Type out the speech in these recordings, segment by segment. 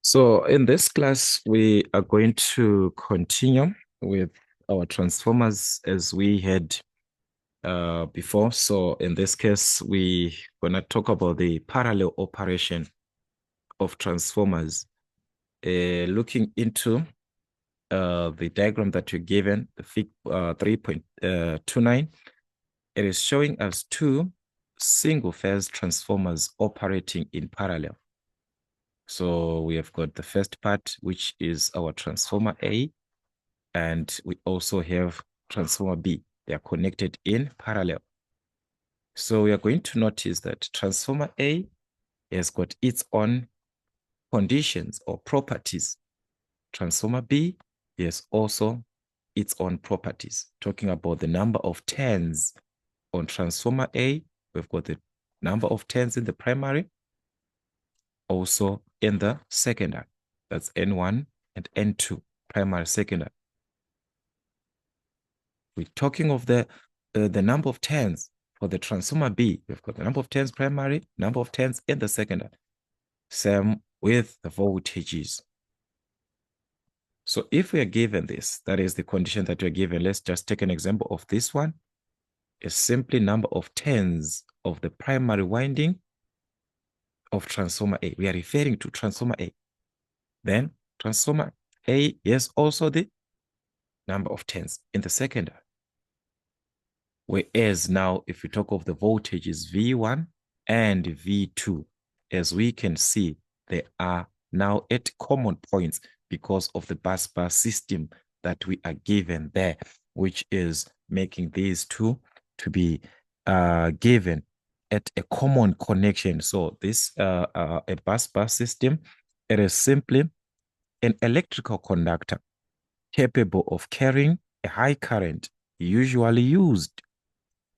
So in this class, we are going to continue with our transformers as we had before. So in this case, we're going to talk about the parallel operation of transformers. Looking into the diagram that you're given, the fig 3.29, it is showing us two single-phase transformers operating in parallel. So we have got the first part, which is our transformer A, and we also have transformer B. They are connected in parallel. So we are going to notice that transformer A has got its own conditions or properties. Transformer B has also its own properties. Talking about the number of turns on transformer A, we've got the number of turns in the primary, also in the secondary. That's N1 and N2, primary, secondary. We're talking of the number of turns for the transformer B. We've got the number of turns primary, number of turns in the secondary. Same with the voltages. So if we are given this, that is the condition that we're given. Let's just take an example of this one. It's simply number of turns of the primary winding of transformer A. We are referring to transformer A. Then transformer A is also the number of turns in the secondary. Whereas now, if we talk of the voltages V1 and V2, as we can see, they are now at common points because of the bus bar system that we are given there, which is making these two to be given at a common connection. So this a bus bar system, it is simply an electrical conductor capable of carrying a high current, usually used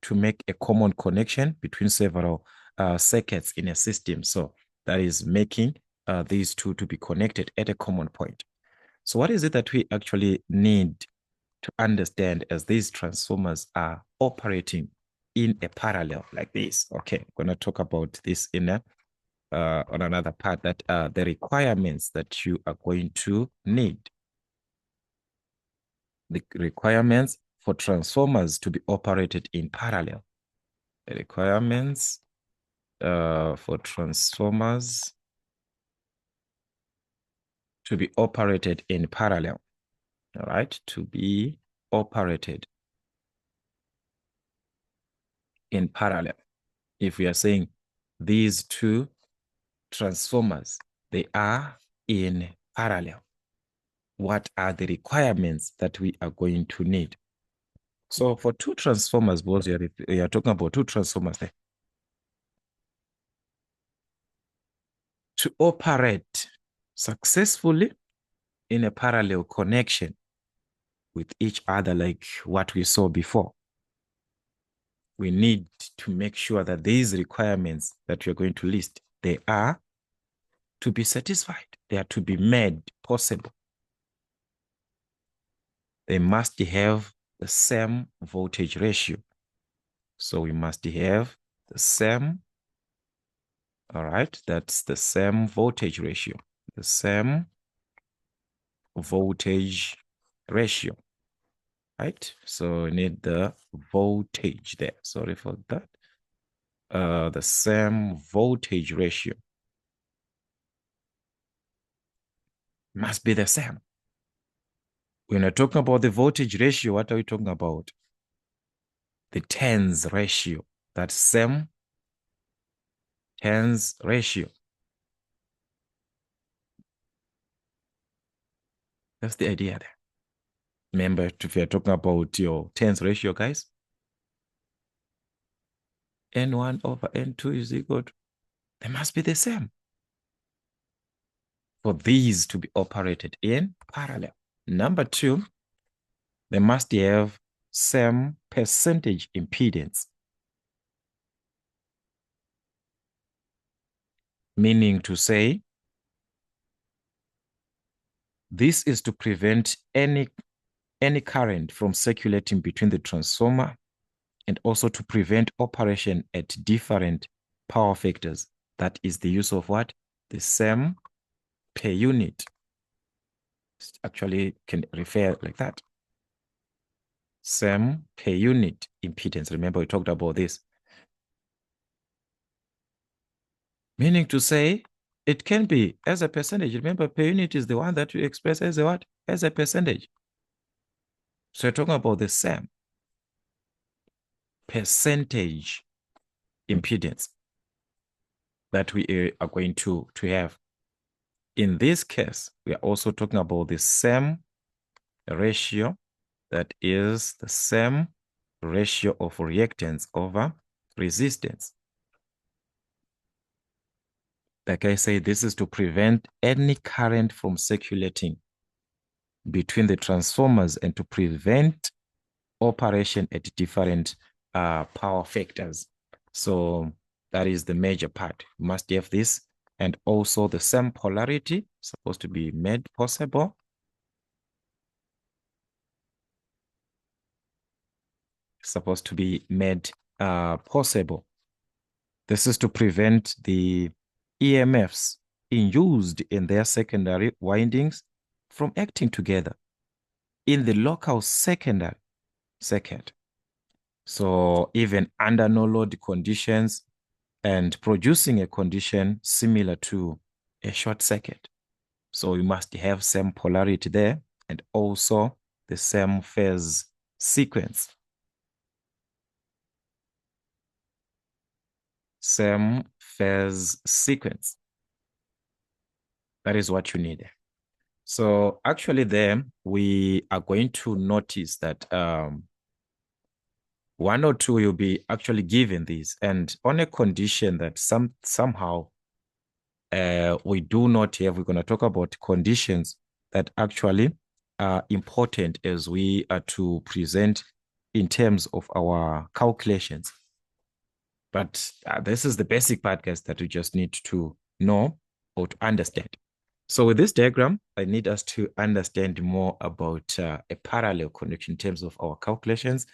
to make a common connection between several circuits in a system. So that is making these two to be connected at a common point. So what is it that we actually need to understand as these transformers are operating in a parallel like this? Okay, I'm going to talk about this in a on another part, that the requirements that you are going to need. The requirements for transformers to be operated in parallel. The requirements for transformers to be operated in parallel. All right, to be operated in parallel. If we are saying these two transformers, they are in parallel, what are the requirements that we are going to need? So for two transformers, both we are talking about two transformers there. To operate successfully in a parallel connection with each other, like what we saw before, we need to make sure that these requirements that we're going to list, they are to be satisfied. They are to be made possible. They must have the same voltage ratio. So we must have the same, all right, that's the same voltage ratio, the same voltage ratio, right? So we need the voltage there. Sorry for that. The same voltage ratio must be the same. When we're talking about the voltage ratio, what are we talking about? The turns ratio, that same turns ratio. That's the idea there. Remember, if you're talking about your turns ratio, guys, N1 over N2 is equal to, they must be the same for these to be operated in parallel. Number two, they must have same percentage impedance. Meaning to say, this is to prevent any current from circulating between the transformer and also to prevent operation at different power factors. That is the use of what? The same per unit. Actually can refer like that. SEM per unit impedance. Remember, we talked about this. Meaning to say, it can be as a percentage. Remember, per unit is the one that you express as a what? As a percentage. So you're talking about the SEM percentage impedance that we are going to have. In this case, we are also talking about the SEM ratio, that is the SEM ratio of reactance over resistance. Like I say, this is to prevent any current from circulating between the transformers and to prevent operation at different power factors. So that is the major part. You must have this. And also the same polarity supposed to be made possible. Supposed to be made possible. This is to prevent the EMFs induced in their secondary windings from acting together in the local secondary circuit. So even under no load conditions and producing a condition similar to a short circuit. So you must have same polarity there and also the same phase sequence. Same phase sequence. That is what you need. So actually there, we are going to notice that one or two you'll be actually given these, and on a condition that somehow we do not have, we're going to talk about conditions that actually are important as we are to present in terms of our calculations. But this is the basic part, guys, that you just need to know or to understand. So with this diagram, I need us to understand more about a parallel connection in terms of our calculations,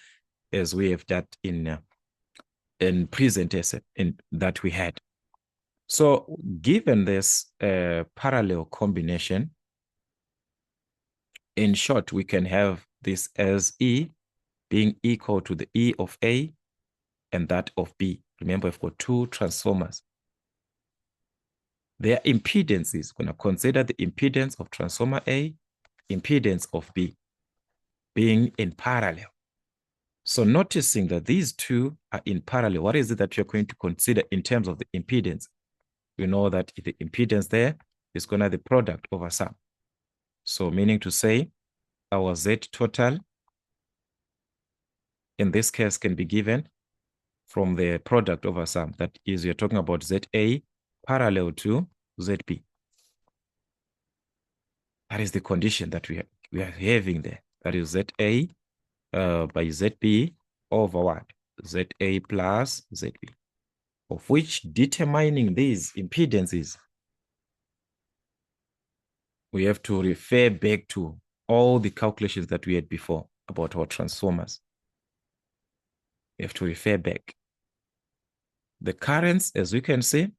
as we have that in present in that we had. So given this parallel combination, in short, we can have this as E being equal to the E of A and that of B. Remember, we've got two transformers. Their impedances, we're going to consider the impedance of transformer A, impedance of B, being in parallel. So noticing that these two are in parallel, what is it that you're going to consider in terms of the impedance? You know that the impedance there is going to be the product over sum. So meaning to say our Z total in this case can be given from the product over sum. That is, you're talking about ZA parallel to ZB. That is the condition that we are having there. That is ZA by ZB over what? ZA plus ZB, of which determining these impedances, we have to refer back to all the calculations that we had before about our transformers. We have to refer back. The currents, as we can see,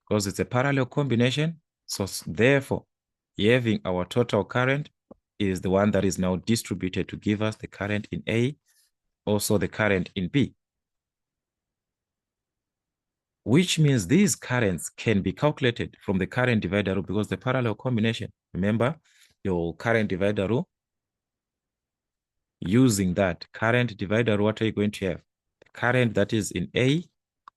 because it's a parallel combination, so therefore, having our total current is the one that is now distributed to give us the current in A, also the current in B. Which means these currents can be calculated from the current divider rule because the parallel combination, remember, your current divider rule, using that current divider rule, what are you going to have? The current that is in A,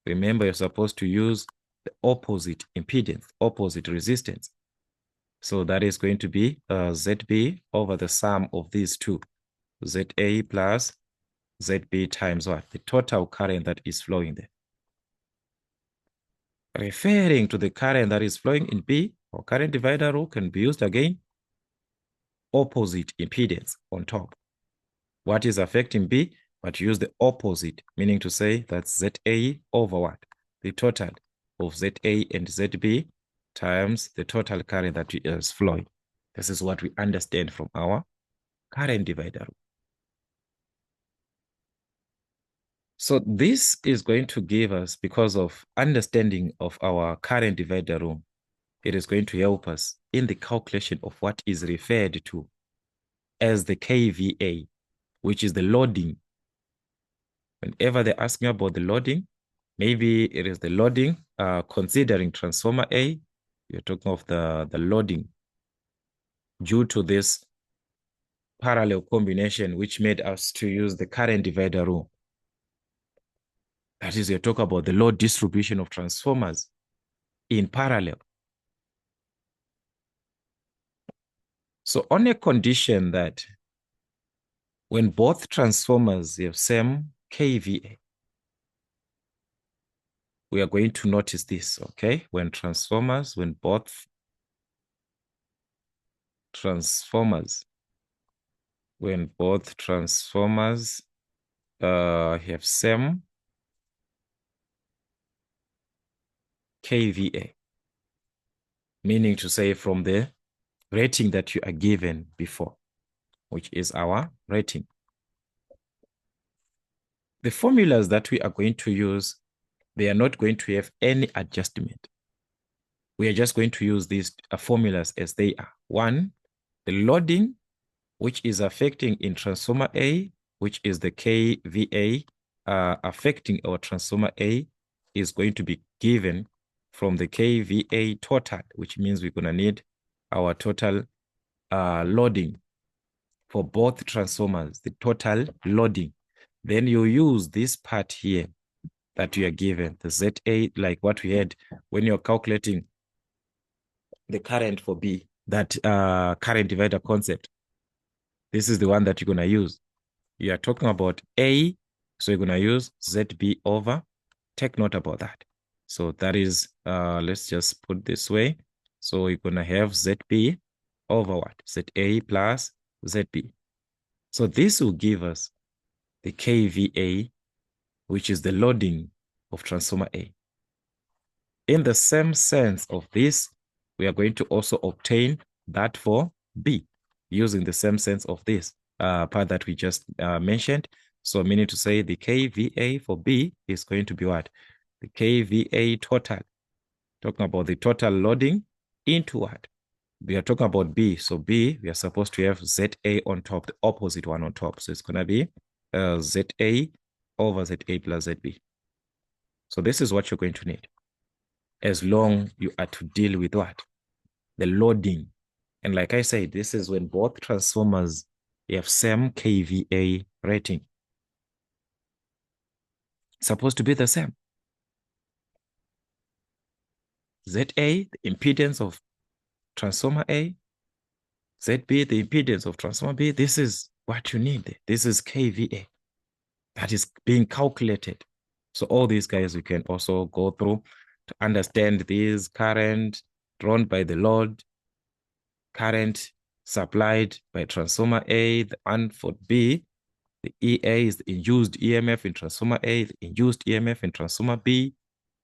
remember, you're supposed to use the opposite impedance, opposite resistance. So that is going to be ZB over the sum of these two, ZA plus ZB times what? The total current that is flowing there. Referring to the current that is flowing in B, our current divider rule can be used again, opposite impedance on top. What is affecting B? But use the opposite, meaning to say that's ZA over what? The total of ZA and ZB times the total current that is flowing. This is what we understand from our current divider rule. So this is going to give us, because of understanding of our current divider rule, it is going to help us in the calculation of what is referred to as the kVA, which is the loading. Whenever they're asking about the loading, maybe it is the loading, considering transformer A, you're talking of the loading due to this parallel combination, which made us to use the current divider rule. That is, you talk about the load distribution of transformers in parallel. So on a condition that when both transformers have same kVA, we are going to notice this, okay? When both transformers have same kVA, meaning to say from the rating that you are given before, which is our rating. The formulas that we are going to use, they are not going to have any adjustment. We are just going to use these formulas as they are. One, the loading, which is affecting in transformer A, which is the kVA affecting our transformer A, is going to be given from the kVA total, which means we're going to need our total loading for both transformers, the total loading. Then you use this part here that you are given, the ZA, like what we had when you're calculating the current for B, that current divider concept. This is the one that you're going to use. You are talking about A, so you're going to use ZB over. Take note about that. So that is, let's just put this way. So you're going to have ZB over what? ZA plus ZB. So this will give us the kVA, which is the loading of transformer A. In the same sense of this, we are going to also obtain that for B, using the same sense of this part that we just mentioned. So meaning to say the kVA for B is going to be what? The kVA total. Talking about the total loading into what? We are talking about B. So B, we are supposed to have ZA on top, the opposite one on top. So it's going to be ZA over ZA plus ZB. So this is what you're going to need, as long you are to deal with what? The loading. And like I said, this is when both transformers have same kVA rating. It's supposed to be the same. ZA, the impedance of transformer A, ZB, the impedance of transformer B. This is what you need. This is kVA that is being calculated. So all these guys, you can also go through to understand this current drawn by the load, current supplied by transformer A, the one for B, the EA is the induced EMF in transformer A, the induced EMF in transformer B,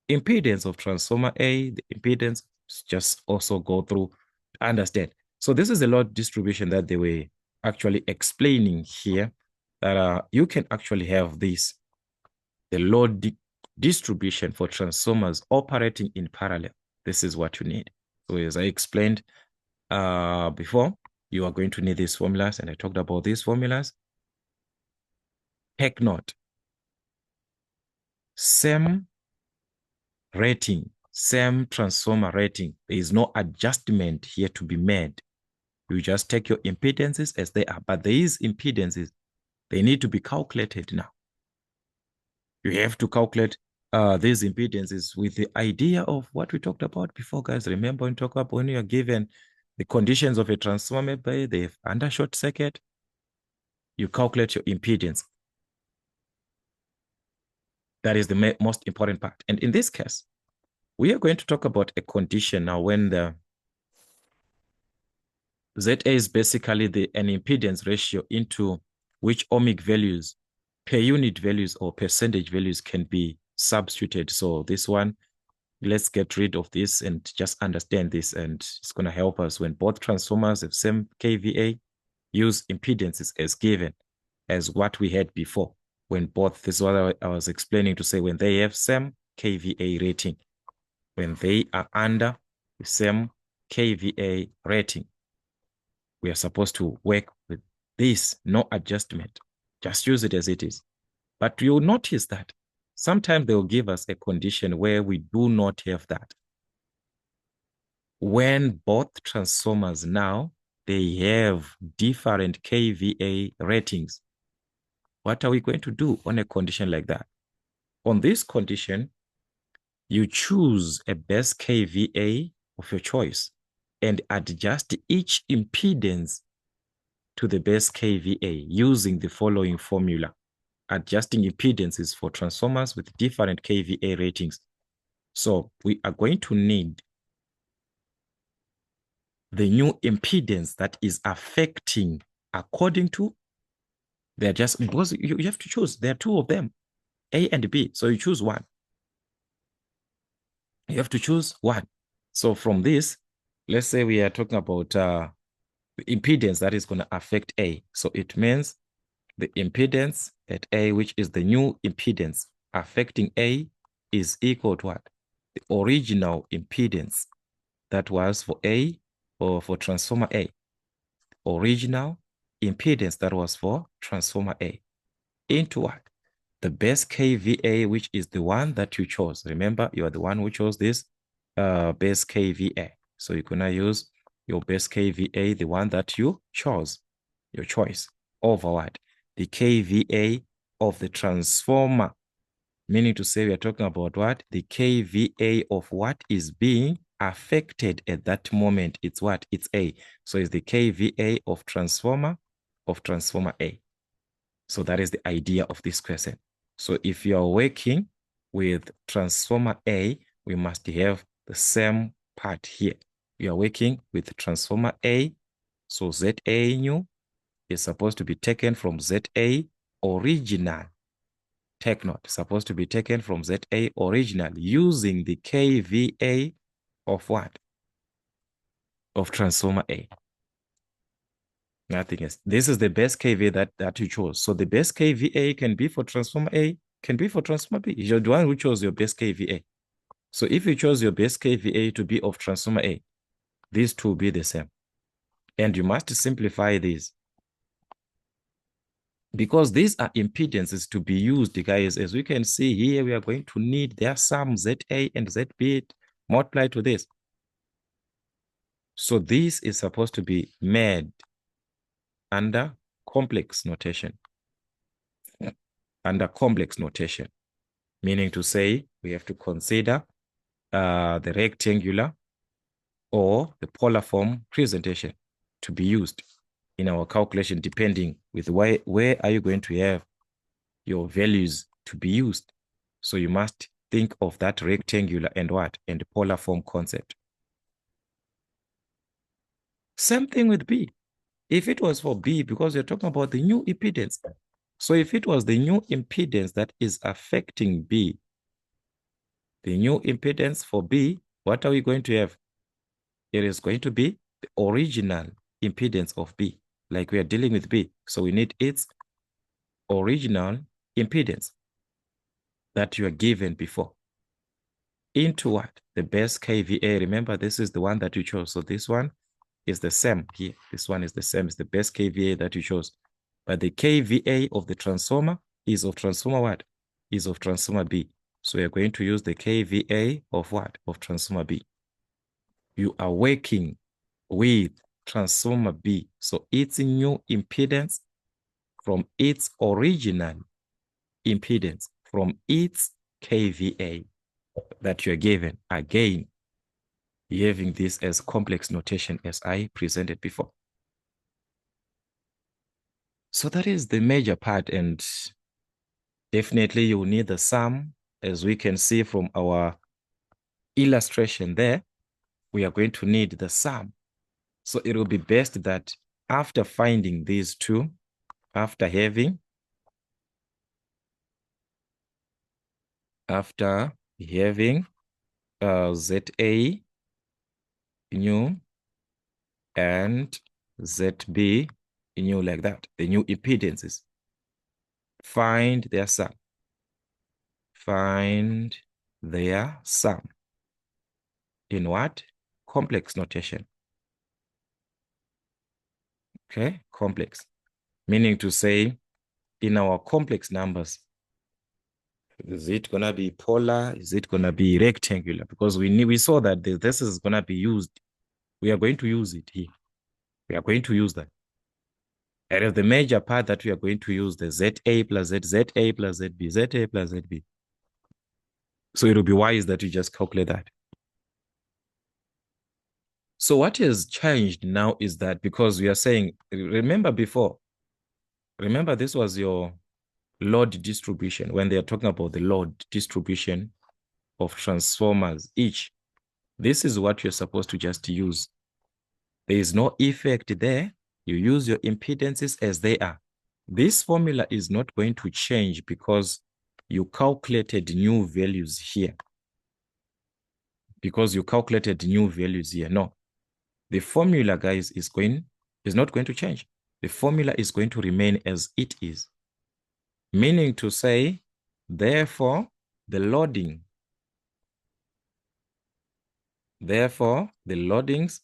impedance of transformer A, the impedance, just also go through to understand. So this is the load distribution that they were actually explaining here, that you can actually have this, the load distribution for transformers operating in parallel. This is what you need. So as I explained before, you are going to need these formulas, and I talked about these formulas. Take note. Same rating, same transformer rating. There is no adjustment here to be made. You just take your impedances as they are, but these impedances, they need to be calculated now. You have to calculate these impedances with the idea of what we talked about before, guys. Remember when talk about when you are given the conditions of a transformer by the undershort circuit, you calculate your impedance. That is the most important part. And in this case, we are going to talk about a condition now when the ZA is basically an impedance ratio into which ohmic values, per unit values or percentage values can be substituted. So this one, let's get rid of this and just understand this, and it's going to help us when both transformers have same kVA, use impedances as given as what we had before. When both, this is what I was explaining to say, when they have same kVA rating, when they are under the same kVA rating. We are supposed to work with this, no adjustment. Just use it as it is. But you'll notice that sometimes they'll give us a condition where we do not have that. When both transformers now, they have different kVA ratings, what are we going to do on a condition like that? On this condition, you choose a base kVA of your choice and adjust each impedance to the base kVA using the following formula. Adjusting impedances for transformers with different kVA ratings. So we are going to need the new impedance that is affecting according to, they're just, because you have to choose, there are two of them, A and B. So you choose one. You have to choose one. So from this, let's say we are talking about the impedance that is going to affect A. So it means the impedance at A, which is the new impedance affecting A, is equal to what? The original impedance that was for A or for transformer A. Original impedance that was for transformer A into what? The base kVA, which is the one that you chose. Remember, you are the one who chose this base kVA. So you're going to use your base kVA, the one that you chose, your choice, over what? The kVA of the transformer. Meaning to say we are talking about what? The kVA of what is being affected at that moment. It's what? It's A. So it's the kVA of transformer A. So that is the idea of this question. So if you are working with transformer A, we must have the same part here. We are working with transformer A. So ZA new is supposed to be taken from ZA original. Take note, supposed to be taken from ZA original using the kVA of what? Of transformer A. Nothing else. This is the best kVA that you chose. So the best kVA can be for transformer A, can be for transformer B. You're the one who chose your best kVA. So if you chose your best kVA to be of transformer A, these two will be the same. And you must simplify these, because these are impedances to be used, guys. As we can see here, we are going to need their sum ZA and ZB multiplied to this. So this is supposed to be made under complex notation. Under complex notation, meaning to say we have to consider the rectangular or the polar form presentation to be used in our calculation, depending with where are you going to have your values to be used. So you must think of that rectangular and what? And the polar form concept. Same thing with B. If it was for B, because you're talking about the new impedance. So if it was the new impedance that is affecting B, the new impedance for B, what are we going to have? It is going to be the original impedance of B, like we are dealing with B. So we need its original impedance that you are given before into what? The base kVA. Remember, this is the one that you chose. So this one is the same here. This one is the same. It's the base kVA that you chose. But the kVA of the transformer is of transformer what? Is of transformer B. So we are going to use the kVA of what? Of transformer B. You are working with transformer B. So its new impedance from its original impedance, from its kVA that you're given. Again, having this as complex notation as I presented before. So that is the major part, and definitely you need the sum. As we can see from our illustration there, we are going to need the sum. So it will be best that after finding these two, after having ZA new and ZB new, like that, the new impedances, find their sum. Find their sum. In what? complex notation. Okay, complex. Meaning to say, in our complex numbers, is it gonna be polar? Is it gonna be rectangular? Because we saw that this is gonna be used. We are going to use it here. We are going to use that. And of the major part that we are going to use the ZA plus Z, ZA plus ZB, ZA plus ZB. So it will be wise that you just calculate that. So what has changed now is that because we are saying, remember this was your load distribution when they are talking about the load distribution of transformers each. This is what you're supposed to just use. There is no effect there. You use your impedances as they are. This formula is not going to change because you calculated new values here. No. The formula, guys, is not going to change. The formula is going to remain as it is. Meaning to say, therefore, the loadings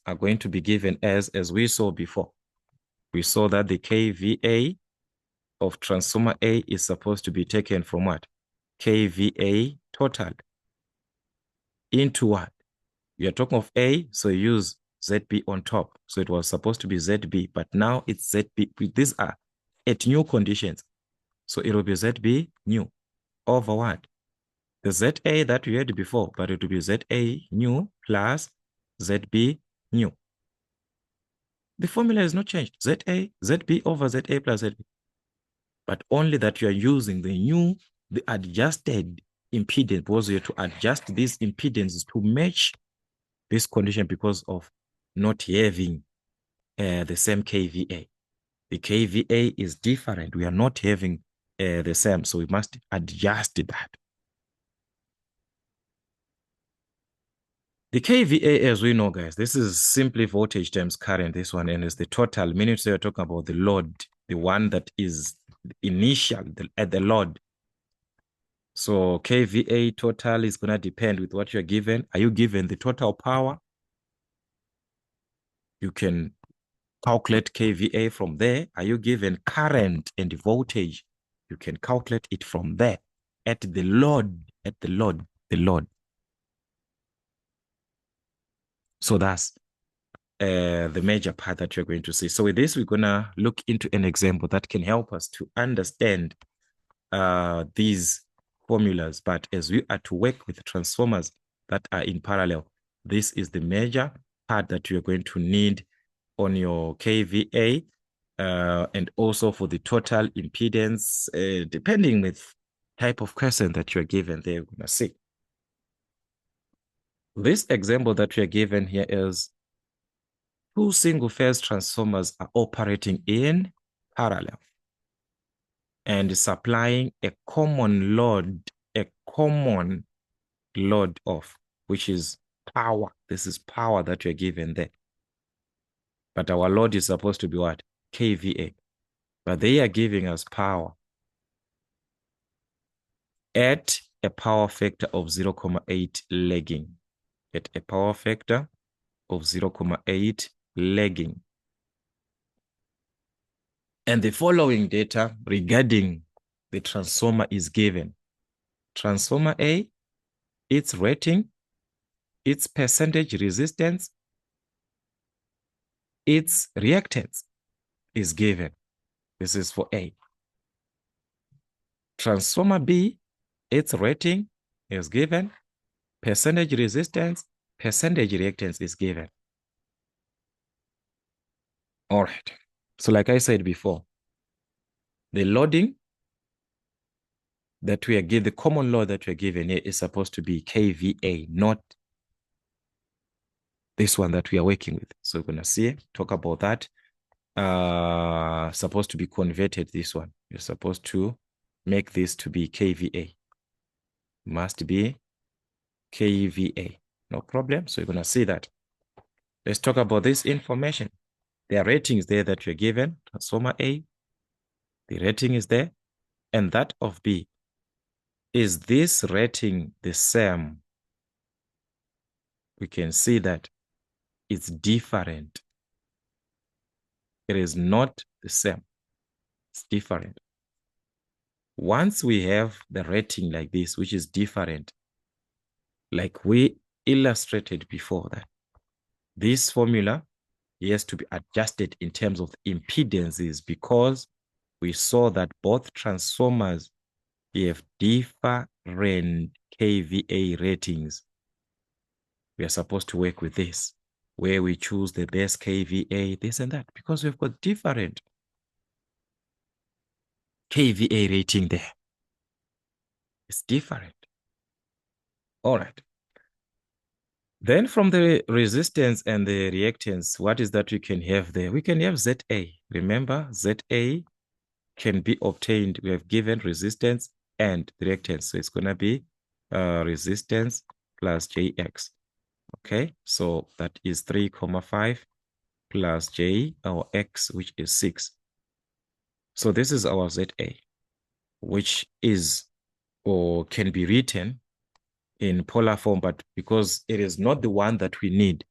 are going to be given as we saw before. We saw that the kVA of transformer A is supposed to be taken from what? kVA total into what? We are talking of A, so you use ZB on top. So it was supposed to be ZB, but now it's ZB. These are at new conditions. So it will be ZB new over what? The ZA that we had before, but it will be ZA new plus ZB new. The formula is not changed. ZB over ZA plus ZB. But only that you are using the adjusted impedance, because you have to adjust these impedances to match this condition because of not having the same kVA. The kVA is different. We are not having the same, so we must adjust that. The kVA, as we know, guys, this is simply voltage times current, this one, and it's the total, meaning so you're talking about the load, the one that is initial at the load. So kVA total is going to depend with what you're given. Are you given the total power? You can calculate kVA from there. Are you given current and voltage? You can calculate it from there. At the load. So that's the major part that you're going to see. So with this, we're going to look into an example that can help us to understand these formulas. But as we are to work with transformers that are in parallel, this is the major part that you're going to need on your kVA and also for the total impedance, depending with type of question that you're given there, you're going to see. This example that we're given here is two single-phase transformers are operating in parallel and supplying a common load of, which is power. This is power that you're given there. But our load is supposed to be what? kVA. But they are giving us power at a power factor of 0.8 lagging. At a power factor of 0.8 lagging. And the following data regarding the transformer is given. Transformer A, its rating, its percentage resistance, its reactance is given. This is for A. Transformer B, its rating is given, percentage resistance, percentage reactance is given. All right. So like I said before, the loading that we are given, the common load that we are given here is supposed to be kVA, not this one that we are working with. So we're going to talk about that. Supposed to be converted, this one. You're supposed to make this to be kVA. Must be kVA. No problem. So you're going to see that. Let's talk about this information. There are ratings there that you're given. Transformer A, the rating is there. And that of B. Is this rating the same? We can see that It's different. It is not the same. It's different. Once we have the rating like this, which is different, like we illustrated before that, this formula has to be adjusted in terms of impedances because we saw that both transformers have different kVA ratings. We are supposed to work with this, where we choose the best kVA, this and that, because we've got different kVA rating there. It's different. All right. Then from the resistance and the reactance, what is that we can have there? We can have ZA. Remember, ZA can be obtained. We have given resistance and reactance. So it's going to be resistance plus JX. Okay, so that is 3,5 plus J, our X, which is 6. So this is our ZA, which is or can be written in polar form, but because it is not the one that we need,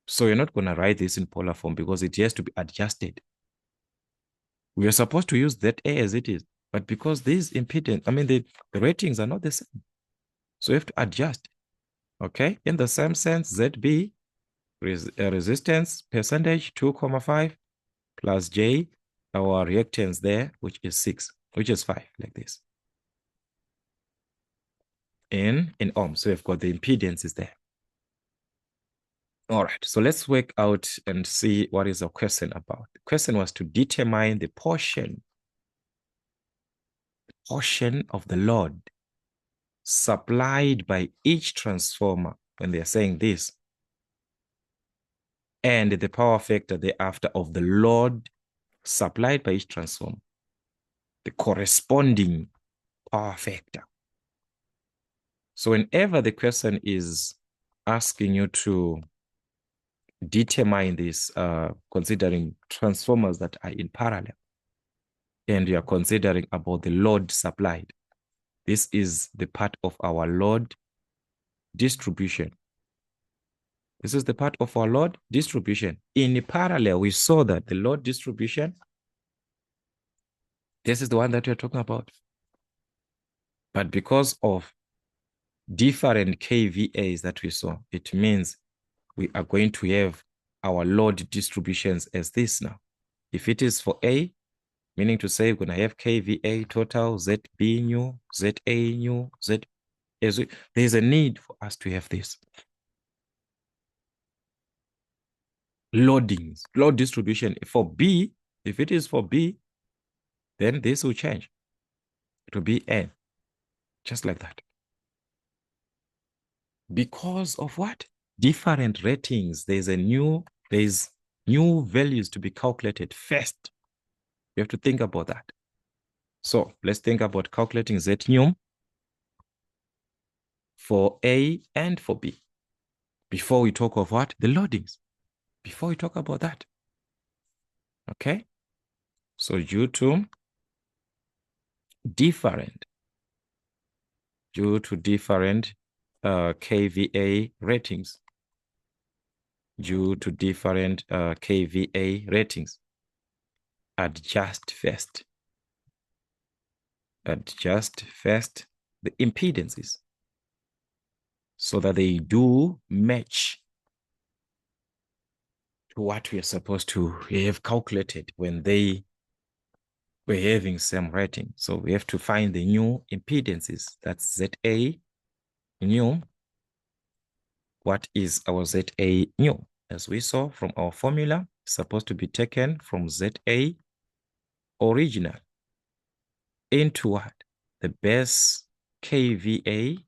so you're not going to write this in polar form because it has to be adjusted. We are supposed to use ZA as it is, but because these impedance, I mean, the ratings are not the same, so you have to adjust. Okay, in the same sense, ZB, resistance percentage 2,5 plus J, our reactance there, which is 6, which is 5, like this. In ohms, so we've got the impedance is there. All right, so let's work out and see what is the question about. The question was to determine the portion of the load supplied by each transformer when they're saying this, and the power factor thereafter of the load supplied by each transformer, the corresponding power factor. So whenever the question is asking you to determine this, considering transformers that are in parallel, and you are considering about the load supplied, this is the part of our load distribution. This is the part of our load distribution. In parallel, we saw that the load distribution, this is the one that we're talking about. But because of different kVAs that we saw, it means we are going to have our load distributions as this now. If it is for A, meaning to say we're going to have kVA total, ZB new, ZA new, Z. There's a need for us to have this. Loadings, load distribution for B, if it is for B, then this will change. It will be N, just like that. Because of what? Different ratings. There's new values to be calculated first. You have to think about that. So let's think about calculating Z new for A and for B. Before we talk of what? The loadings. Before we talk about that. Okay? So due to different kVA ratings, adjust first the impedances so that they do match to what we are supposed to have calculated when they were having same rating. So we have to find the new impedances. That's ZA new. What is our ZA new? As we saw from our formula, supposed to be taken from ZA original into what? The base kVA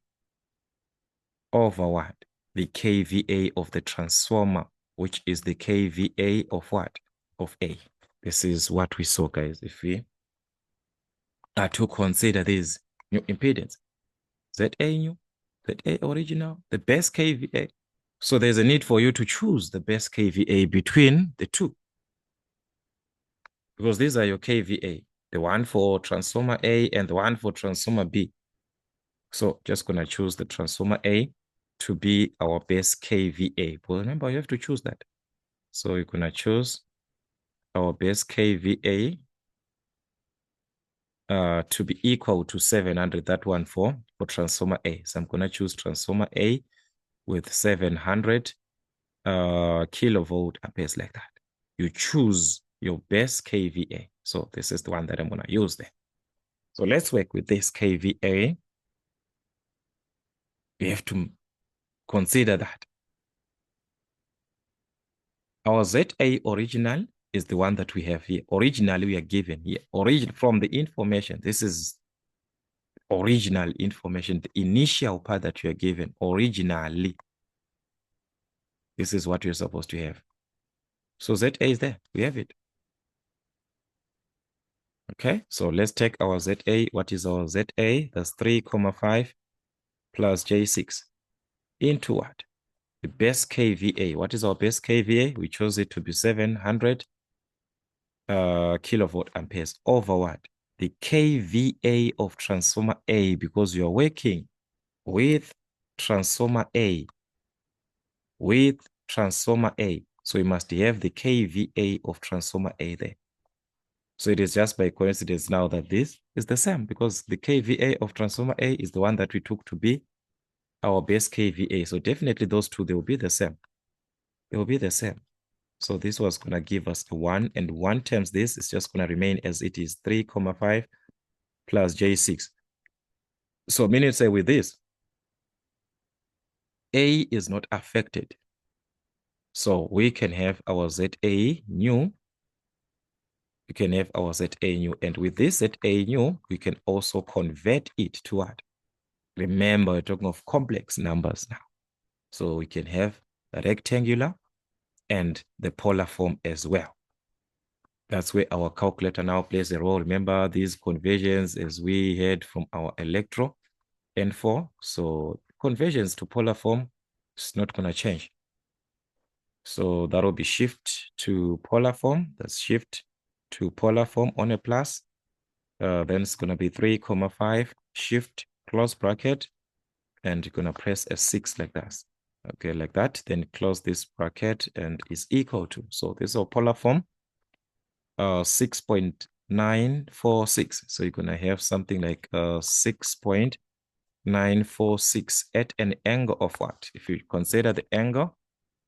over what? The kVA of the transformer, which is the kVA of what? Of A. This is what we saw, guys. If we are to consider this new impedance, ZA new, ZA original, the best kVA. So there's a need for you to choose the best kVA between the two, because these are your kVA, the one for transformer A and the one for transformer B. So just going to choose the transformer A to be our base kVA. But remember, you have to choose that. So you're going to choose our base kVA to be equal to 700, that one for transformer A. So I'm going to choose transformer A with 700 kilovolt amperes like that. You choose your best kVA. So this is the one that I'm going to use there. So let's work with this kVA. We have to consider that our ZA original is the one that we have here. Originally, we are given here. From the information, this is original information, the initial part that you are given originally. This is what you're supposed to have. So ZA is there. We have it. Okay, so let's take our ZA. What is our ZA? That's 3,5 plus J6 into what? The best kVA. What is our best kVA? We chose it to be 700 kilovolt amperes over what? The kVA of transformer A, because you are working with transformer A. With transformer A. So you must have the kVA of transformer A there. So it is just by coincidence now that this is the same, because the kVA of transformer A is the one that we took to be our base kVA. So definitely those two, they will be the same. They will be the same. So this was going to give us a 1, and 1 times this is just going to remain as it is, 3,5 plus J6. So meaning to say with this, A is not affected. So we can have our ZA new. We can have our ZA new. And with this ZA new, we can also convert it to what? Remember, we're talking of complex numbers now. So we can have the rectangular and the polar form as well. That's where our calculator now plays a role. Remember these conversions as we had from our electro N4. So conversions to polar form is not going to change. So that will be shift to polar form. That's shift to polar form on a plus. Then it's going to be 3,5 shift close bracket. And you're going to press a 6 like that. Okay, like that. Then close this bracket and is equal to. So this is our polar form. 6.946. So you're going to have something like 6.946 at an angle of what? If you consider the angle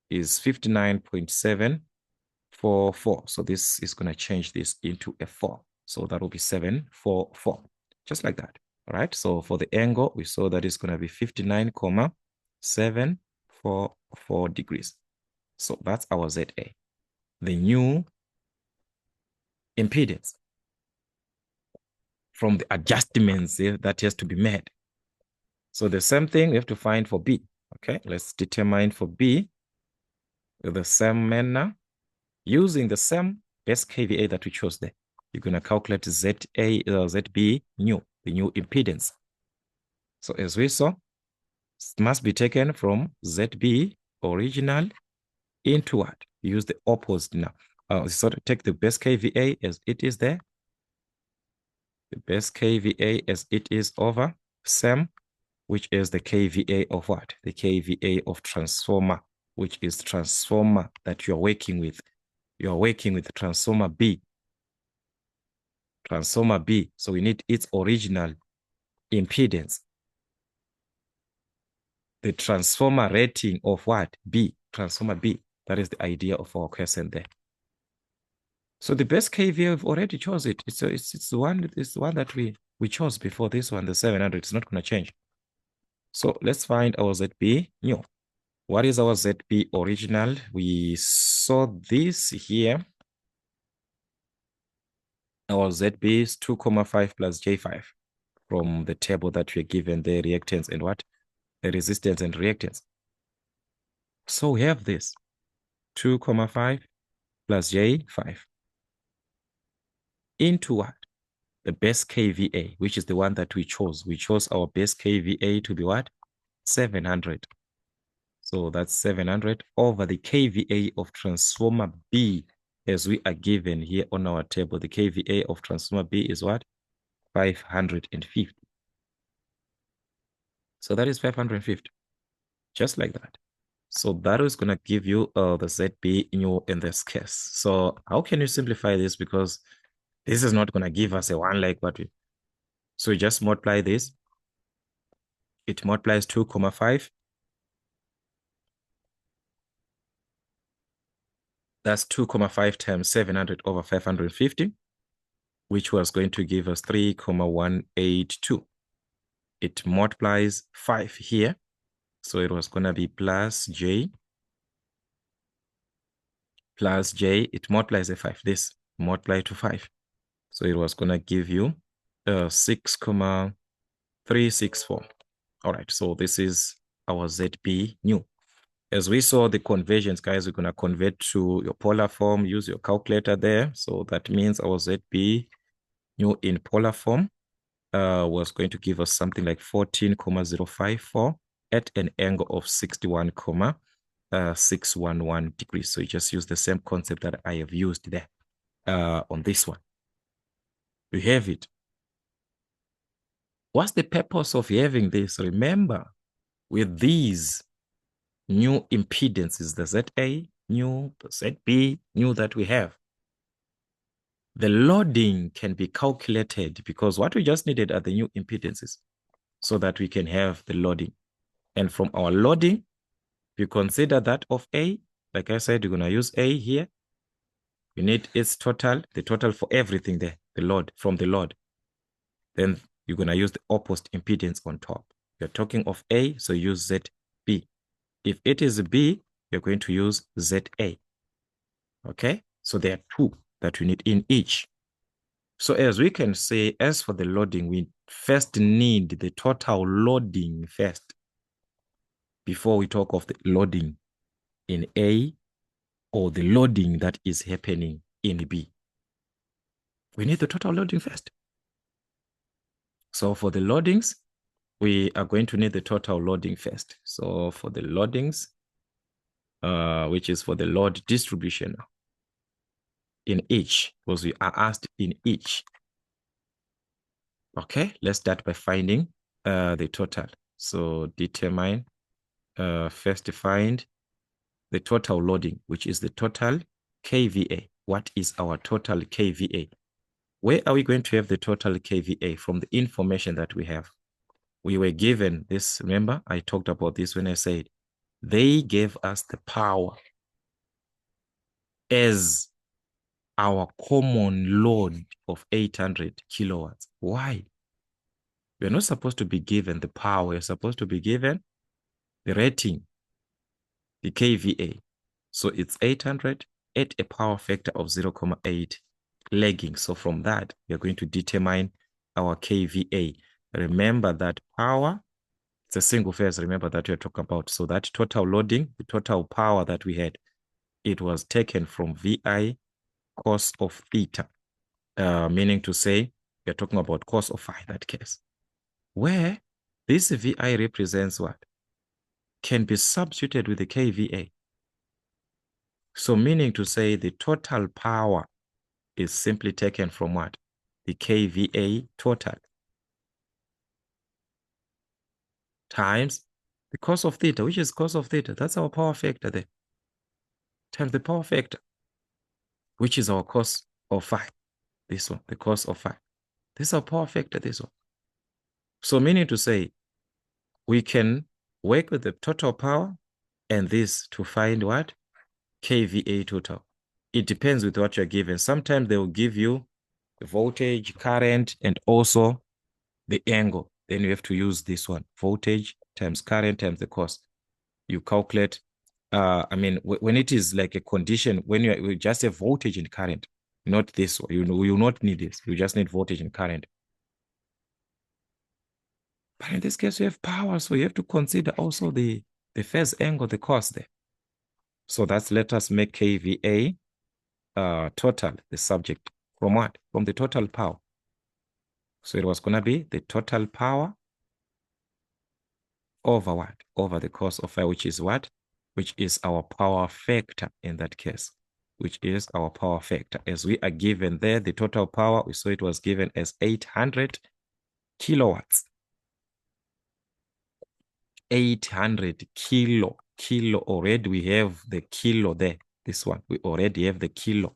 is 59.744. So this is going to change this into a 4. So that will be 744, just like that. All right. So for the angle, we saw that it's going to be 59.744 degrees. So that's our ZA. The new impedance from the adjustments that has to be made. So the same thing we have to find for B. Okay, let's determine for B with the same manner using the same base kVA that we chose there. You're going to calculate ZB new, the new impedance. So as we saw, it must be taken from ZB original into what? Use the opposite now. So take the base kVA as it is there. The base kVA as it is over same, which is the kVA of what? The kVA of transformer, which is transformer that you're working with. You're working with transformer B. Transformer B. So we need its original impedance. The transformer rating of what? B. Transformer B. That is the idea of our question there. So the best kVA, we've already chose it. It's the one that we chose before this one, the 700. It's not going to change. So let's find our ZB new. What is our ZB original? We saw this here. Our ZB is 2,5 plus J5 from the table that we're given, the reactance and what? The resistance and reactance. So we have this 2,5 plus J5 into what? The base kVA, which is the one that we chose. We chose our base kVA to be what? 700. So that's 700 over the kVA of transformer B, as we are given here on our table. The kVA of transformer B is what? 550. So that is 550. just like that. So that is going to give you the ZB new in this case. So how can you simplify this? Because this is not going to give us a 1 like what we. So we just multiply this. It multiplies 2,5. That's 2,5 times 700 over 550, which was going to give us 3,182. It multiplies 5 here. So it was going to be plus J. Plus J, it multiplies a 5. This multiply to 5. So it was going to give you 6,364. All right, so this is our ZB new. As we saw the conversions, guys, we're going to convert to your polar form, use your calculator there. So that means our ZB new in polar form was going to give us something like 14,054 at an angle of 61,611 degrees. So you just use the same concept that I have used there on this one. We have it. What's the purpose of having this? Remember, with these new impedances, the ZA, new, the ZB, new that we have, the loading can be calculated because what we just needed are the new impedances so that we can have the loading. And from our loading, you consider that of A. Like I said, you're going to use A here. You need its total, the total for everything there, the load, from the load. Then you're going to use the opposite impedance on top. You're talking of A, so use ZB. If it is B, you're going to use ZA. Okay? So there are two that we need in each. So as we can say, as for the loading, we first need the total loading first before we talk of the loading in A or the loading that is happening in B. We need the total loading first. So for the loadings, we are going to need the total loading first. So for the loadings, which is for the load distribution in each, because we are asked in each. Okay, let's start by finding the total. So determine, first find the total loading, which is the total kVA. What is our total kVA? Where are we going to have the total kVA? From the information that we have. We were given this, remember, I talked about this when I said, they gave us the power as our common load of 800 kilowatts. Why? We're not supposed to be given the power. We're supposed to be given the rating, the kVA. So it's 800 at a power factor of 0,8 lagging. So from that, we're going to determine our kVA. Remember that power, it's a single phase, remember that we're talking about. So that total loading, the total power that we had, it was taken from VI cos of theta, meaning to say, we're talking about cos of phi in that case, where this VI represents what? Can be substituted with the kVA. So meaning to say the total power is simply taken from what? The kVA total times the cos of theta, which is cos of theta. That's our power factor there. Times the power factor, which is our cos of phi. This one, the cos of phi. This is our power factor, this one. So meaning to say, we can work with the total power and this to find what? kVA total. It depends with what you're given. Sometimes they will give you the voltage, current, and also the angle. Then you have to use this one, voltage times current times the cost. You calculate, when it is like a condition, when you just have voltage and current, not this one. You will not need this. You just need voltage and current. But in this case, you have power, so you have to consider also the phase angle, the cost there. So that's, let us make kVA total, the subject. From what? From the total power. So it was going to be the total power over what? Over the cos of phi, which is what? Which is our power factor in that case, which is our power factor. As we are given there, the total power, we saw it was given as 800 kilowatts. 800 kilo. Kilo already, we have the kilo there. This one, we already have the kilo.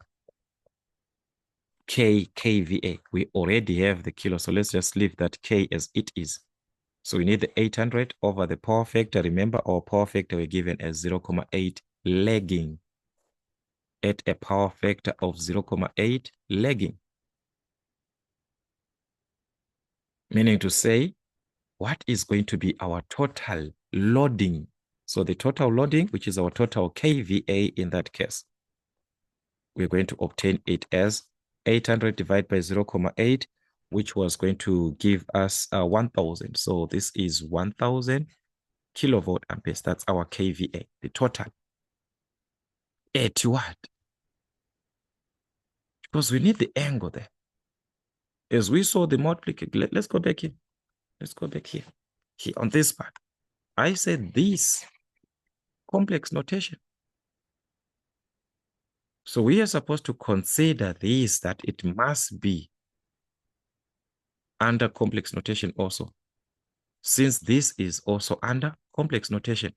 kVA, we already have the kilo. So let's just leave that K as it is. So we need the 800 over the power factor. Remember, our power factor we're given as 0.8 lagging at a power factor of 0.8 lagging. Meaning to say, what is going to be our total loading? So the total loading, which is our total kVA in that case, we're going to obtain it as 800 divided by 0.8, which was going to give us 1,000. So this is 1,000 kilovolt amperes. That's our kVA, the total. At what? Because we need the angle there. As we saw the multiplication, let's go back here. Let's go back here. Here on this part. I said this complex notation. So we are supposed to consider this, that it must be under complex notation also, since this is also under complex notation.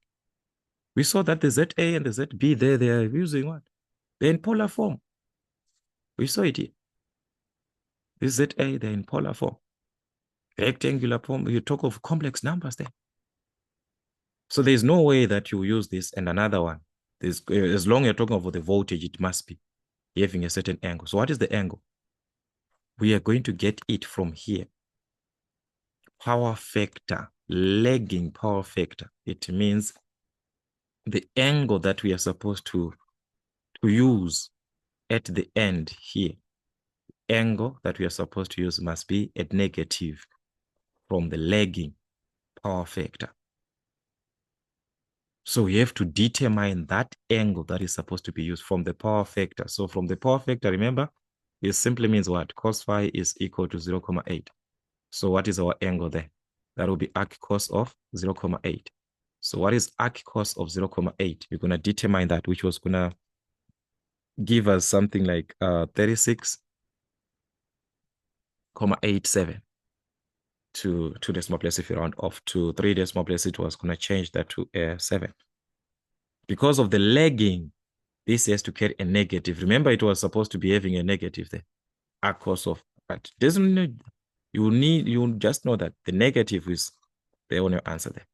We saw that the ZA and the ZB there, they are using what? They're in polar form. We saw it here. This ZA, they're in polar form. Rectangular form, you talk of complex numbers there. So there's no way that you use this and another one. As long as you're talking about the voltage, it must be having a certain angle. So what is the angle? We are going to get it from here. Power factor, lagging power factor. It means the angle that we are supposed to use at the end here. Angle that we are supposed to use must be at negative from the lagging power factor. So we have to determine that angle that is supposed to be used from the power factor. So from the power factor, remember, it simply means what? Cos phi is equal to 0.8. So what is our angle there? That will be arc cos of 0.8. So what is arc cos of 0.8? We're going to determine that, which was going to give us something like 36.87 to 2 decimal place. If you round off to 3 decimal place, it was going to change that to 7. Because of the lagging, this has to carry a negative. Remember, it was supposed to be having a negative there. Arc cos of, but doesn't need, you just know that the negative is there on your answer there.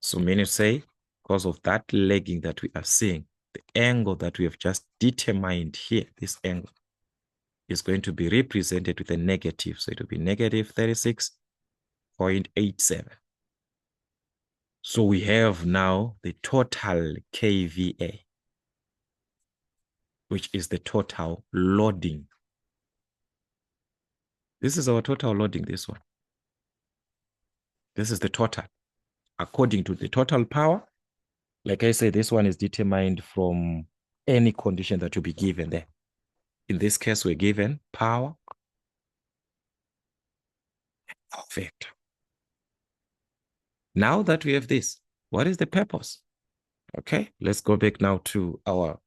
So meaning to say, because of that lagging that we are seeing, the angle that we have just determined here, this angle, is going to be represented with a negative. So it will be negative 36.87. So we have now the total kVA, which is the total loading. This is our total loading, this one. This is the total. According to the total power, like I said, this one is determined from any condition that will be given there. In this case, we're given power factor. Now that we have this, what is the purpose? Okay, let's go back now to our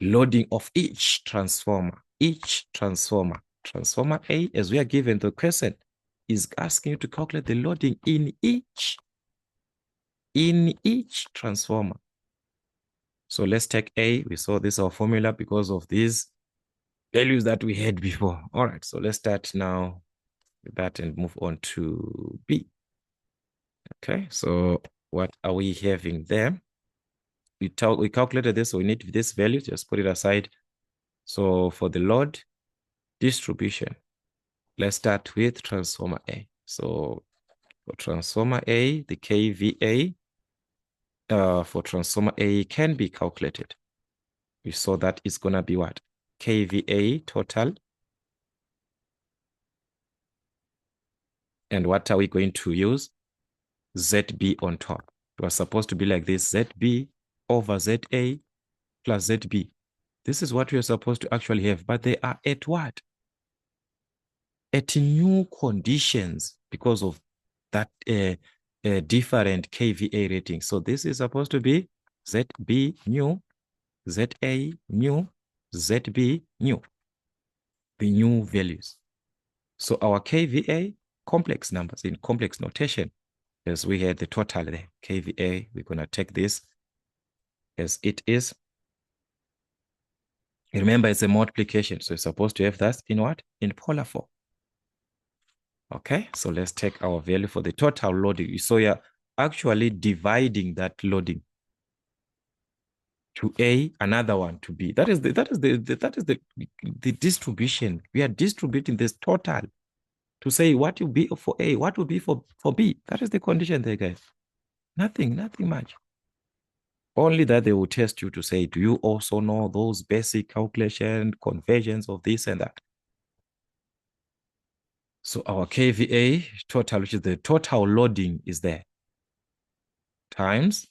loading of each transformer. Each transformer. Transformer A, as we are given the question, is asking you to calculate the loading in each transformer. So let's take A. We saw this our formula because of these values that we had before. All right, so let's start now with that and move on to B. Okay, so what are we having there? We calculated this, so we need this value, just put it aside. So for the load distribution, let's start with transformer A. So for transformer A, the kVA for transformer A can be calculated. We saw that it's going to be what? kVA total. And what are we going to use? ZB on top. It was supposed to be like this, ZB over ZA plus ZB. This is what we are supposed to actually have, but they are at what? At new conditions because of that different kVA rating. So this is supposed to be ZB new, ZA new, ZB new, the new values. So our kVA, complex numbers in complex notation, as we had the total there, kVA. We're going to take this as it is. Remember, it's a multiplication. So you're supposed to have that in what? In polar form. Okay, so let's take our value for the total loading. So you're actually dividing that loading to A, another one to B. That is the distribution. We are distributing this total to say what will be for A, what will be for B. That is the condition there, guys. Nothing much. Only that they will test you to say, do you also know those basic calculation, conversions of this and that? So our kVA total, which is the total loading, is there, times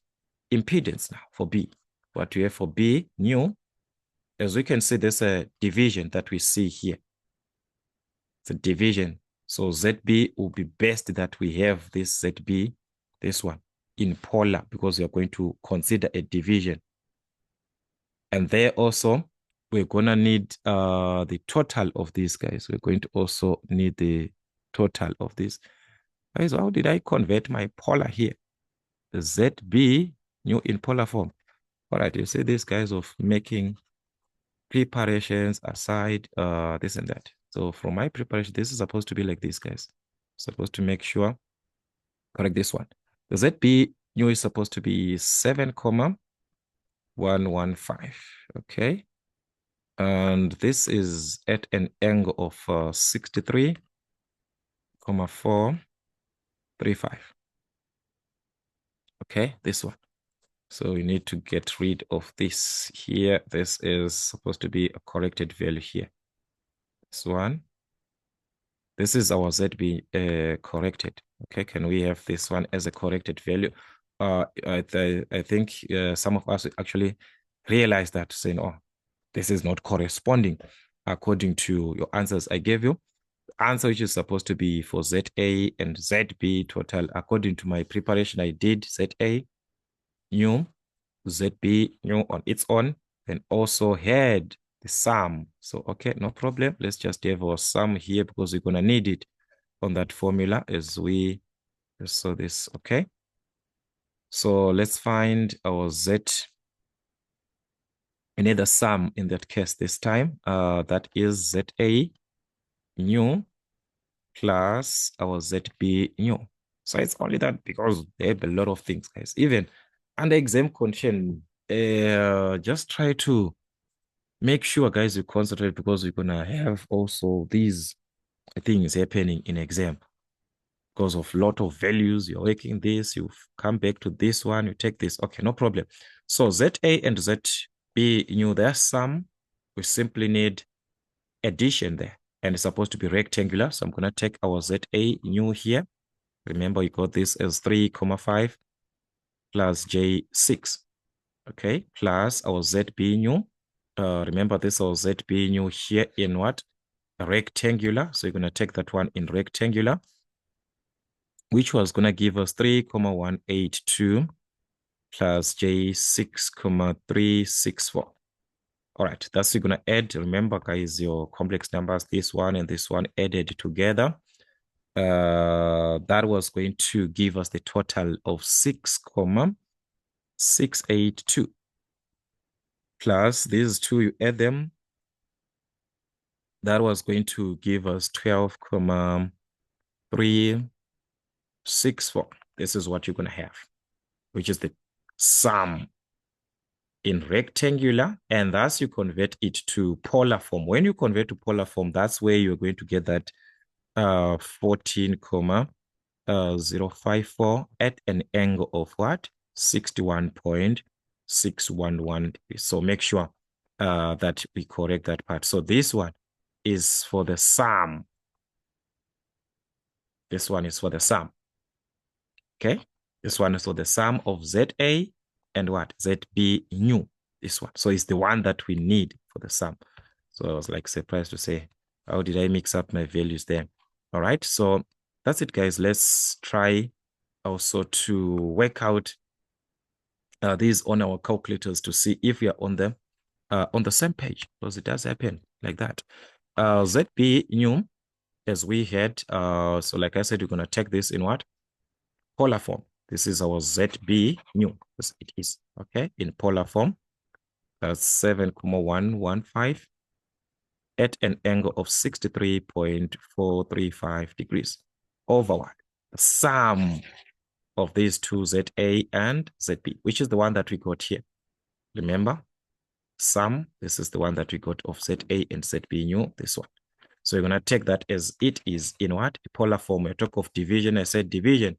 impedance now for B. What we have for B, new, as we can see, there's a division that we see here. It's a division. So ZB will be best that we have this ZB, this one, in polar, because we are going to consider a division. And there also, we're going to need the total of these guys. We're going to also need the total of this. Guys, how did I convert my polar here? The ZB, new in polar form. All right, you see these guys of making preparations aside, this and that. So from my preparation, this is supposed to be like this, guys. Supposed to make sure, correct this one. The ZB new is supposed to be 7,115, okay? And this is at an angle of 63,435. Okay, this one. So we need to get rid of this here. This is supposed to be a corrected value here. This one. This is our ZB corrected. Okay, can we have this one as a corrected value? I think some of us actually realize that, saying, oh, this is not corresponding according to your answers I gave you. The answer which is supposed to be for ZA and ZB total, according to my preparation, I did ZA new, ZB new on its own, and also had the sum. So, okay, no problem. Let's just have our sum here because we're going to need it on that formula as we saw this, okay? So let's find our Z. We need a sum in that case this time. That is ZA new plus our ZB new. So it's only that because they have a lot of things, guys. Even under exam condition, just try to make sure, guys, you concentrate because we're going to have also these things happening in exam. Because of lot of values, you're working this, you come back to this one, you take this. Okay, no problem. So ZA and ZB, their sum, we simply need addition there. And it's supposed to be rectangular. So I'm going to take our ZA new here. Remember, you got this as 3,5 plus J6. Okay, plus our ZB new. Remember, this is our ZB new here in what? Rectangular. So you're going to take that one in rectangular, which was going to give us 3,182 plus J6,364. All right, that's you're going to add. Remember, guys, your complex numbers, this one and this one added together. That was going to give us the total of 6,682. Plus these two, you add them. That was going to give us 12,364. This is what you're going to have, which is the sum in rectangular, and thus you convert it to polar form. When you convert to polar form, that's where you're going to get that 14,054 at an angle of what? 61.611. So make sure that we correct that part. So this one is for the sum. This one is for the sum. Okay. This one is for the sum of ZA and what? ZB new. This one. So it's the one that we need for the sum. So I was like surprised to say, how did I mix up my values there? All right. So that's it, guys. Let's try also to work out these on our calculators to see if we are on the same page, because it does happen like that. ZB new, as we had, so like I said, you're going to take this in what? polar form. This is our ZB new, as it is, okay? In polar form, that's 7,115 at an angle of 63.435 degrees over what? The sum of these two, ZA and ZB, which is the one that we got here. Remember, sum, this is the one that we got of ZA and ZB new, this one. So you're going to take that as it is in what? Polar form. We talk of division. I said division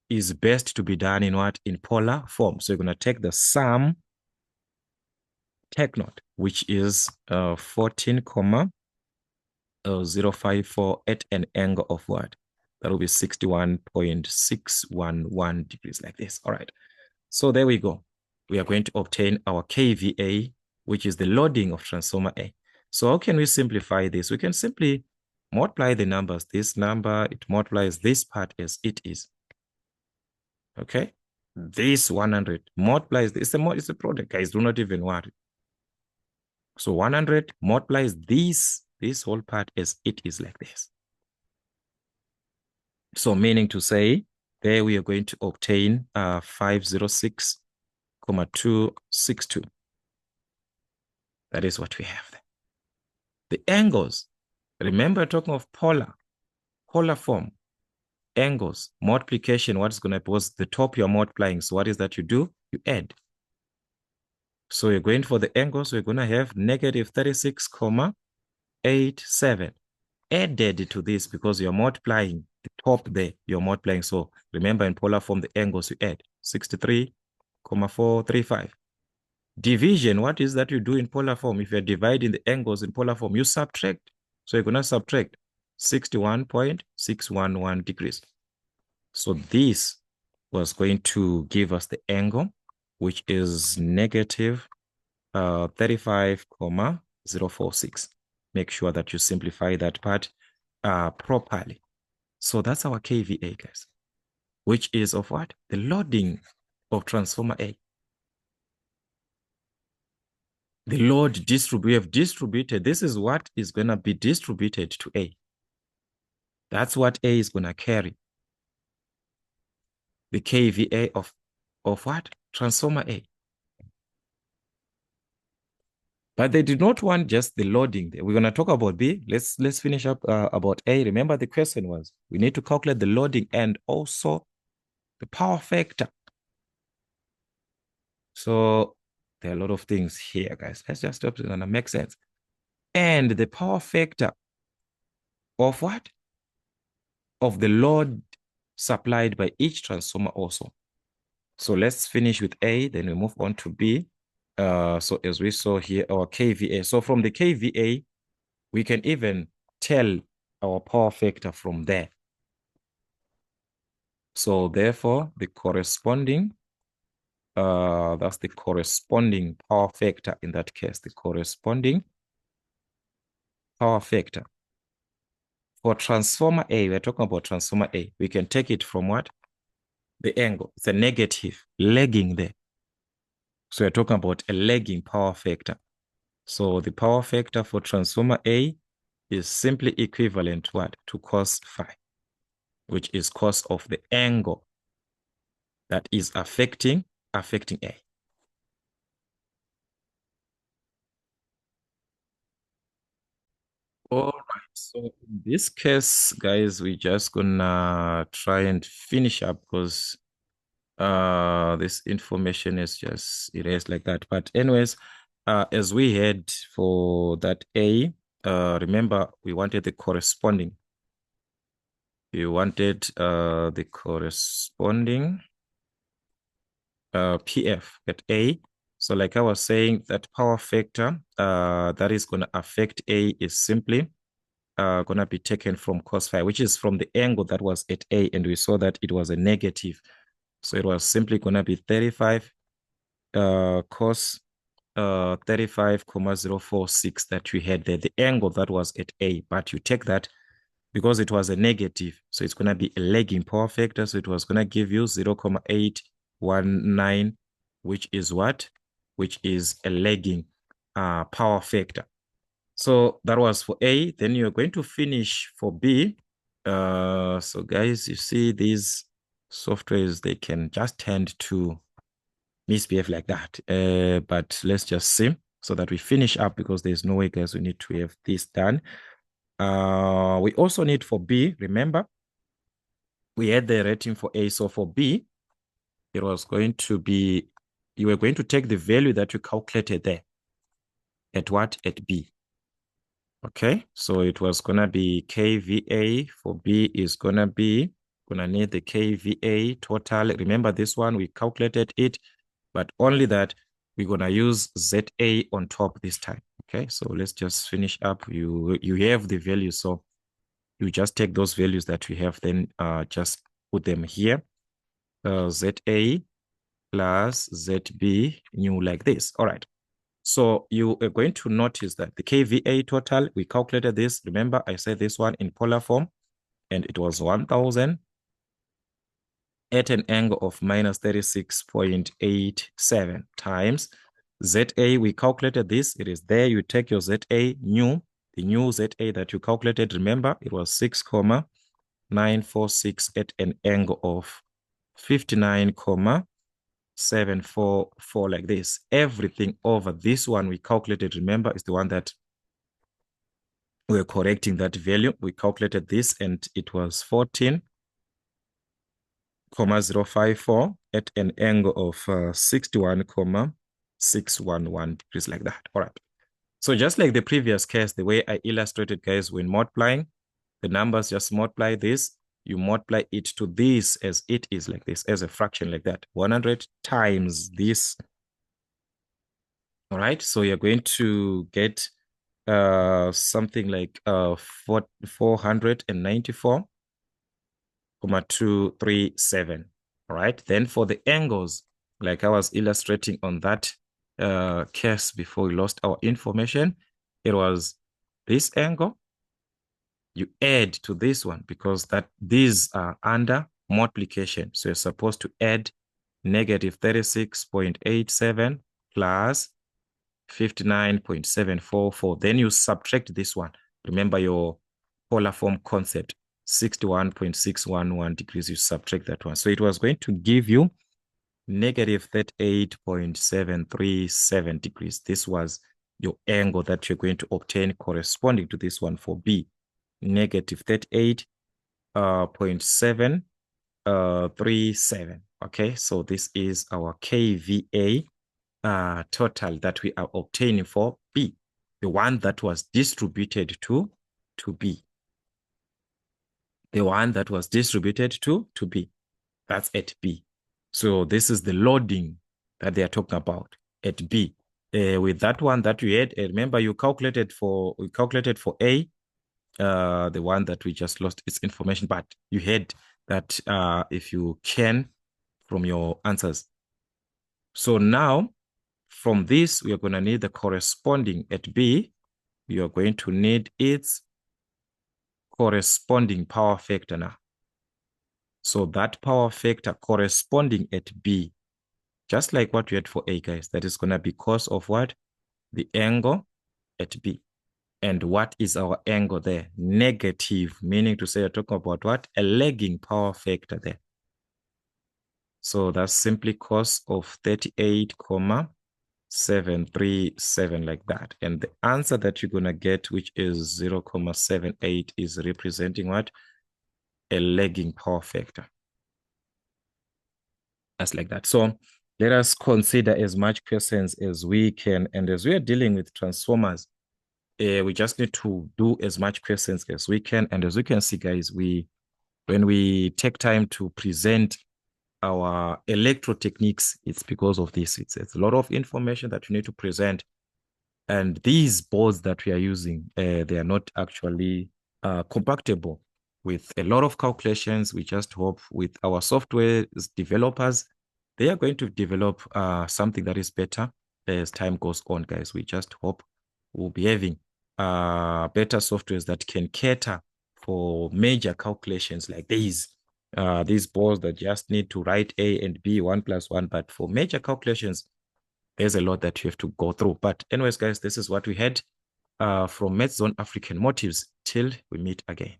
is best to be done in what? In polar form. So you're going to take the sum, take note, which is 14,054 at an angle of what? That will be 61.611 degrees like this. All right. So there we go. We are going to obtain our kVA, which is the loading of transformer A. So how can we simplify this? We can simply multiply the numbers. This number, it multiplies this part as it is. Okay? This 100 multiplies this. It's a product, guys. Do not even worry. So 100 multiplies this whole part as it is like this. So meaning to say, there we are going to obtain 506,262. That is what we have there. The angles, remember talking of polar form, angles, multiplication, what's going to be the top you're multiplying. So what is that you do? You add. So you're going for the angles, we're going to have negative 36,87 added to this because you're multiplying the top there, you're multiplying. So remember in polar form, the angles you add 63,435. Division, what is that you do in polar form? If you're dividing the angles in polar form, you subtract. So you're going to subtract 61.611 degrees. So this was going to give us the angle, which is negative 35,046. Make sure that you simplify that part properly. So that's our kVA, guys, which is of what? The loading of transformer A. The load we have distributed. This is what is going to be distributed to A. That's what A is going to carry. The kVA of what? Transformer A. But they did not want just the loading. We're going to talk about B. Let's finish up about A. Remember the question was, we need to calculate the loading and also the power factor. So there are a lot of things here, guys. Let's just stop. It's going to make sense. And the power factor of what? Of the load supplied by each transformer also. So let's finish with A, then we move on to B. So as we saw here, our kVA. So from the kVA, we can even tell our power factor from there. So therefore, the corresponding, that's the corresponding power factor in that case, the corresponding power factor. For transformer A, we're talking about transformer A. We can take it from what? The angle. It's a negative, lagging there. So we're talking about a lagging power factor. So the power factor for transformer A is simply equivalent to what? To cos phi, which is cos of the angle that is affecting A. All right. So in this case, guys, we're just gonna try and finish up because this information is just erased like that. But anyways, as we had for that A, remember we wanted the corresponding. We wanted the corresponding PF at A. So like I was saying, that power factor that is going to affect A is simply going to be taken from cos phi, which is from the angle that was at A, and we saw that it was a negative. So it was simply going to be 35 cos 35,046 that we had there, the angle that was at A, but you take that because it was a negative, so it's going to be a lagging power factor, so it was going to give you 0,819, which is what? Which is a lagging power factor. So that was for A. Then you're going to finish for B. So guys, you see these softwares, they can just tend to misbehave like that. But let's just see so that we finish up, because there's no way, guys, we need to have this done. We also need for B, remember, we had the rating for A. So for B, it was going to be, you were going to take the value that you calculated there. At what? At B. Okay, so it was going to be KVA for B is going to be, going to need the KVA total. Remember this one, we calculated it, but only that we're going to use ZA on top this time. Okay, so let's just finish up. You have the values, so you just take those values that we have, then just put them here. ZA plus ZB new like this. All right. So you are going to notice that the KVA total, we calculated this. Remember, I said this one in polar form, and it was 1,000 at an angle of minus 36.87 times ZA. We calculated this. It is there. You take your ZA new, the new ZA that you calculated. Remember, it was 6,946 at an angle of 59,744 like this. Everything over this one we calculated, remember, is the one that we're correcting that value. We calculated this and it was 14,054 at an angle of 61,611 degrees like that. All right. So just like the previous case, the way I illustrated, guys, when multiplying, the numbers just multiply this. You multiply it to this as it is like this, as a fraction like that. 100 times this. All right. So you're going to get something like 494,237. All right. Then for the angles, like I was illustrating on that case before we lost our information, it was this angle. You add to this one because these are under multiplication. So you're supposed to add negative 36.87 plus 59.744. Then you subtract this one. Remember your polar form concept, 61.611 degrees. You subtract that one. So it was going to give you negative 38.737 degrees. This was your angle that you're going to obtain corresponding to this one for B. Negative 38.737. Okay, so this is our KVA total that we are obtaining for B, the one that was distributed to B. The one that was distributed to B. That's at B. So this is the loading that they are talking about at B. With that one that we had, remember we calculated for A, the one that we just lost its information, but you had that if you can from your answers. So now from this, we are going to need the corresponding at B. We are going to need its corresponding power factor now. So that power factor corresponding at B, just like what we had for A, guys, that is going to be cos of what? The angle at B. And what is our angle there? Negative, meaning to say you're talking about what? A lagging power factor there. So that's simply cos of 38,737 like that. And the answer that you're going to get, which is 0,78, is representing what? A lagging power factor. That's like that. So let us consider as much questions as we can. And as we are dealing with transformers, we just need to do as much questions as we can. And as you can see, guys, when we take time to present our electrotechniques, it's because of this. It's a lot of information that you need to present. And these boards that we are using, they are not actually compatible with a lot of calculations. We just hope with our software developers, they are going to develop something that is better as time goes on, guys. We just hope we'll be having better softwares that can cater for major calculations like these boards that just need to write A and B, 1 + 1. But for major calculations, there's a lot that you have to go through. But anyways, guys, this is what we had from Math Zone African Motives. Till we meet again.